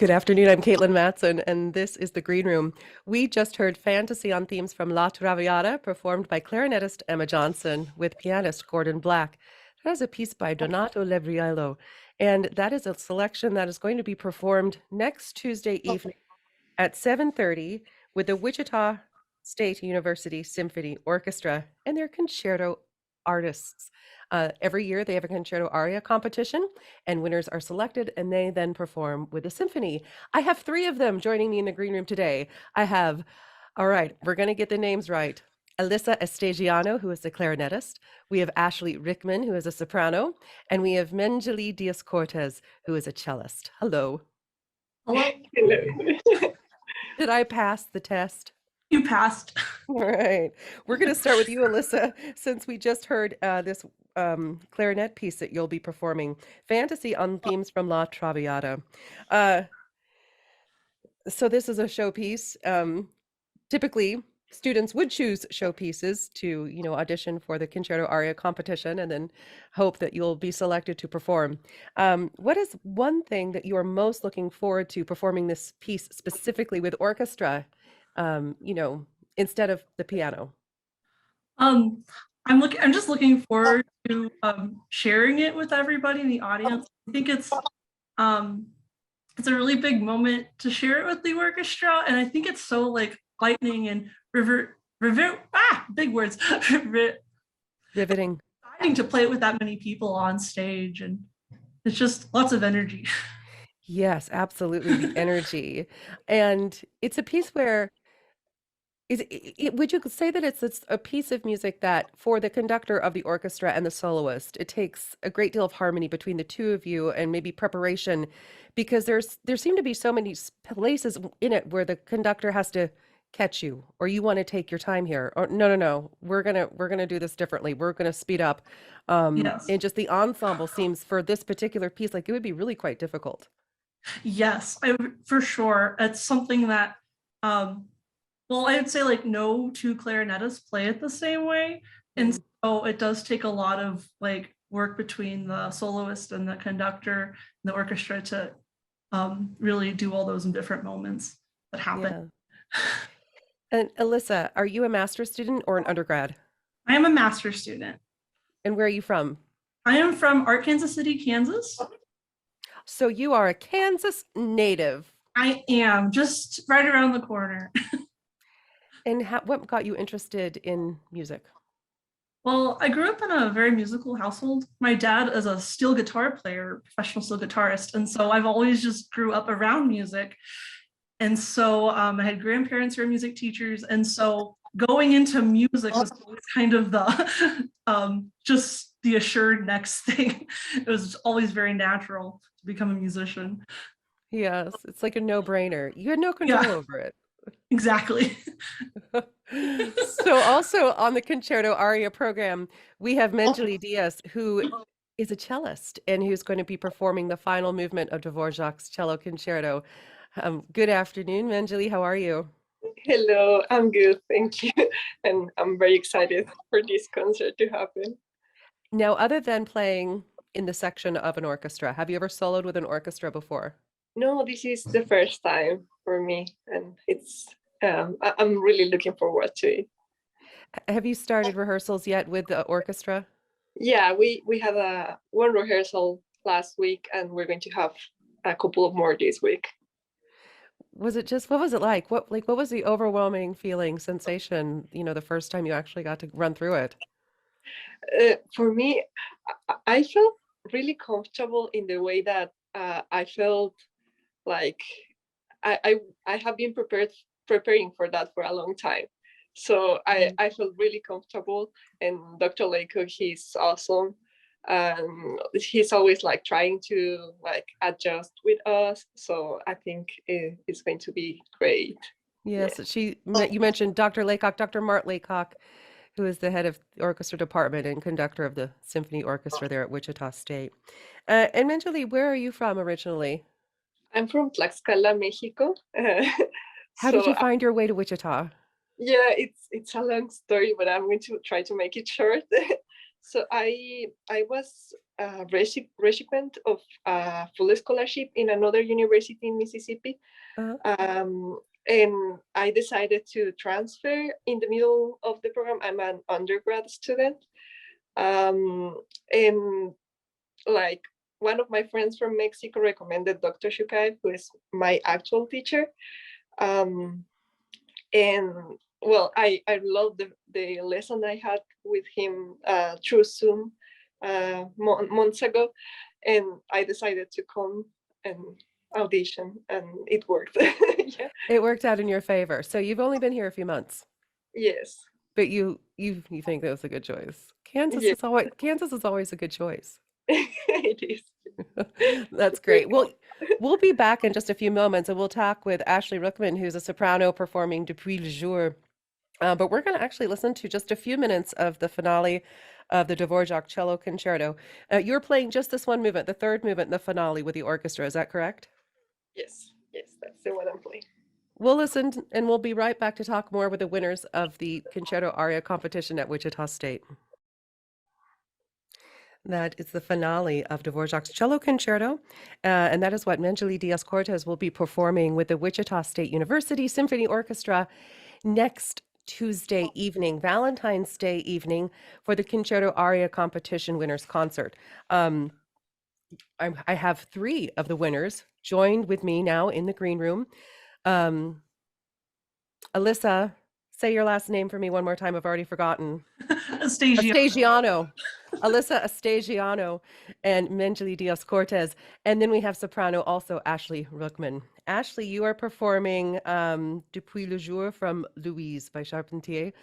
Good afternoon. I'm Katelyn Mattson, and this is the Green Room. We just heard Fantasy on themes from La Traviata, performed by clarinetist Emma Johnson with pianist Gordon Black. That is a piece by Donato Levriello, and that is a selection that is going to be performed next Tuesday evening at 7:30 with the Wichita State University Symphony Orchestra and their concerto artists. Every year they have a concerto aria competition, and winners are selected, and they then perform with the symphony. I have three of them joining me in the green room today. I have, all right, we're going to get the names right. Alyssa Estegiano, who is the clarinetist. We have Ashley Rickman, who is a soprano. And we have Menjali Diaz-Cortez, who is a cellist. Hello. Hello. Hello. Did I pass the test? You passed. All right. We're going to start with you, Alyssa, since we just heard this clarinet piece that you'll be performing, Fantasy on themes from La Traviata. So this is a showpiece. Typically, students would choose showpieces to, audition for the Concerto Aria Competition and then hope that you'll be selected to perform. What is one thing that you are most looking forward to performing this piece specifically with orchestra, instead of the piano? I'm just looking forward to sharing it with everybody in the audience. I think it's a really big moment to share it with the orchestra, and I think it's so like lightning and big words, Riveting. exciting to play it with that many people on stage, and it's just lots of energy. Yes, absolutely, the energy. And it's a piece where would you say that it's a piece of music that for the conductor of the orchestra and the soloist, it takes a great deal of harmony between the two of you and maybe preparation, because there seem to be so many places in it where the conductor has to catch you, or you want to take your time here, or no, we're gonna do this differently. We're gonna speed up. Yes. And just the ensemble seems for this particular piece like it would be really quite difficult. Yes, for sure. It's something that well, I would say like no two clarinetists play it the same way. And so it does take a lot of like work between the soloist and the conductor and the orchestra to really do all those in different moments that happen. Yeah. And Alyssa, are you a master's student or an undergrad? I am a master's student. And where are you from? I am from Kansas City, Kansas. So you are a Kansas native. I am, just right around the corner. And what got you interested in music? Well, I grew up in a very musical household. My dad is a steel guitar player, professional steel guitarist. And so I've always just grew up around music. And so I had grandparents who were music teachers. And so going into music was always kind of the just the assured next thing. It was always very natural to become a musician. Yes, it's like a no-brainer. You had no control over it. Exactly. So also on the Concerto Aria program, we have Menjali Diaz, who is a cellist and who's going to be performing the final movement of Dvorak's cello concerto. Good afternoon, Menjali. How are you? Hello, I'm good, thank you. And I'm very excited for this concert to happen. Now, other than playing in the section of an orchestra, have you ever soloed with an orchestra before? No, this is the first time for me, and it's I'm really looking forward to it. Have you started rehearsals yet with the orchestra? Yeah, we had one rehearsal last week, and we're going to have a couple of more this week. What was it like? What was the overwhelming feeling, sensation, the first time you actually got to run through it? For me, I felt really comfortable in the way that I felt like I have been preparing for that for a long time. So I felt really comfortable, and Dr. Laycock, he's awesome. He's always like trying to like adjust with us. So I think it's going to be great. Yes, you mentioned Dr. Laycock, Dr. Mart Laycock, who is the head of the orchestra department and conductor of the symphony orchestra there at Wichita State. And Menjali, where are you from originally? I'm from Tlaxcala, Mexico. How did you find your way to Wichita? Yeah, it's a long story, but I'm going to try to make it short. So I was recipient of a full scholarship in another university in Mississippi. Uh-huh. And I decided to transfer in the middle of the program. I'm an undergrad student. And like one of my friends from Mexico recommended Dr. Shukai, who is my actual teacher. And well, I loved the lesson I had with him through Zoom months ago. And I decided to come and audition, and it worked. Yeah. It worked out in your favor. So you've only been here a few months, Yes. but you think that was a good choice. Kansas Yeah. is always a good choice. It is. That's Very great. cool. We'll be back in just a few moments and we'll talk with Ashley Rookman, who's a soprano performing Depuis le jour. But we're going to actually listen to just a few minutes of the finale of the Dvorak Cello Concerto. You're playing just this one movement, the third movement in the finale with the orchestra. Is that correct? Yes, that's the one I'm playing. We'll listen and we'll be right back to talk more with the winners of the Concerto Aria Competition at Wichita State. That is the finale of Dvorak's Cello Concerto, and that is what Menjeli Diaz-Cortez will be performing with the Wichita State University Symphony Orchestra next Tuesday evening, Valentine's Day evening, for the Concerto Aria Competition Winners Concert. I have 3 of the winners joined with me now in the green room. Alyssa, say your last name for me one more time. I've already forgotten. Astagiano. Alyssa Astagiano and Menjeli Diaz-Cortez. And then we have soprano also Ashley Rookman. Ashley, you are performing Depuis le jour from Louise by Charpentier.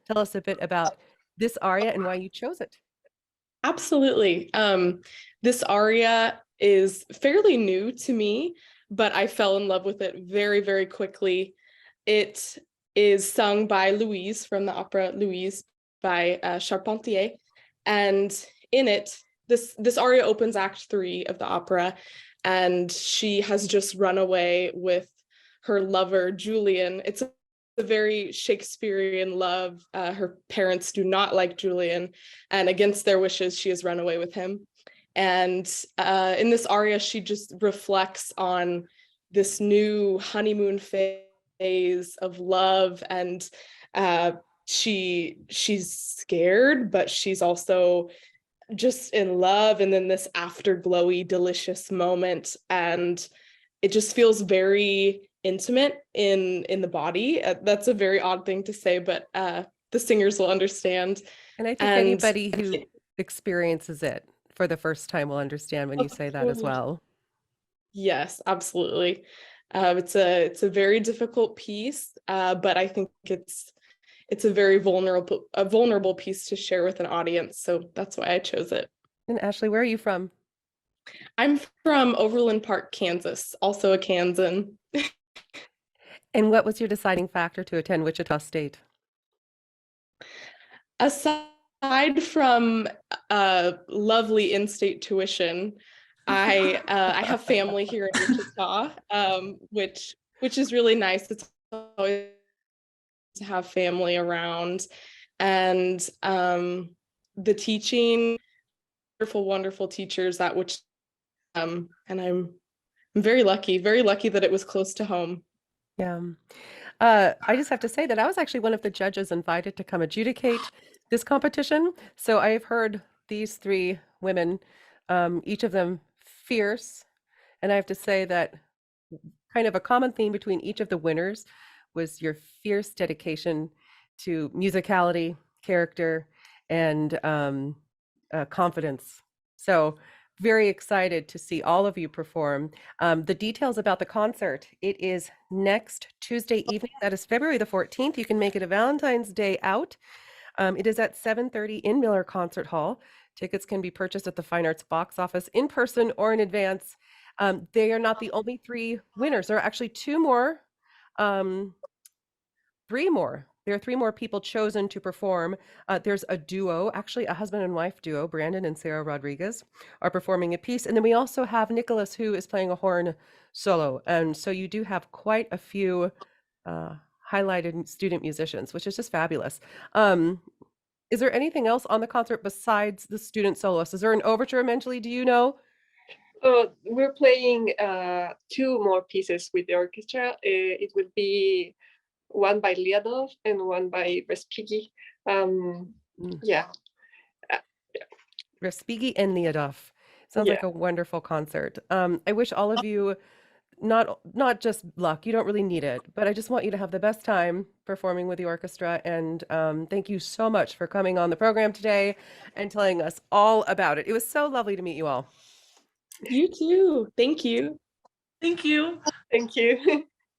Tell us a bit about this aria and why you chose it. Absolutely. This aria is fairly new to me, but I fell in love with it very, very quickly. It is sung by Louise from the opera Louise by Charpentier. And in it, this aria opens Act 3 of the opera, and she has just run away with her lover, Julian. It's a very Shakespearean love. Her parents do not like Julian, and against their wishes, she has run away with him. And in this aria, she just reflects on this new honeymoon phase of love, and she's scared, but she's also just in love, and then this afterglowy delicious moment, and it just feels very intimate in the body. That's a very odd thing to say, but the singers will understand. And I think anybody who experiences it for the first time will understand when you say that as well. Yes, absolutely. It's a very difficult piece, but I think it's a very vulnerable piece to share with an audience. So that's why I chose it. And Ashley, where are you from? I'm from Overland Park, Kansas, also a Kansan. And what was your deciding factor to attend Wichita State? Aside from lovely in-state tuition, I have family here in Wichita, which is really nice. It's always to have family around, and the teaching, wonderful teachers at which, and I'm very lucky that it was close to home. Yeah. I just have to say that I was actually one of the judges invited to come adjudicate this competition. So I've heard these 3 women, each of them fierce. And I have to say that kind of a common theme between each of the winners was your fierce dedication to musicality, character, and confidence. So very excited to see all of you perform. The details about the concert, it is next Tuesday evening. That is February the 14th. You can make it a Valentine's Day out. It is at 7:30 in Miller Concert Hall. Tickets can be purchased at the Fine Arts box office in person or in advance. They are not the only 3 winners. There are actually 2 more, 3 more. There are 3 more people chosen to perform. There's a duo, actually a husband and wife duo, Brandon and Sarah Rodriguez, are performing a piece. And then we also have Nicholas, who is playing a horn solo. And so you do have quite a few highlighted student musicians, which is just fabulous. Is there anything else on the concert besides the student soloist? Is there an overture eventually? Do you know? We're playing two more pieces with the orchestra. It will be one by Liadov and one by Respighi. Yeah. Respighi and Liadov. Sounds like Yeah. a wonderful concert. I wish all of you not just luck, you don't really need it, but I just want you to have the best time performing with the orchestra. And thank you so much for coming on the program today and telling us all about it. It was so lovely to meet you all. You too. Thank you. Thank you. Thank you.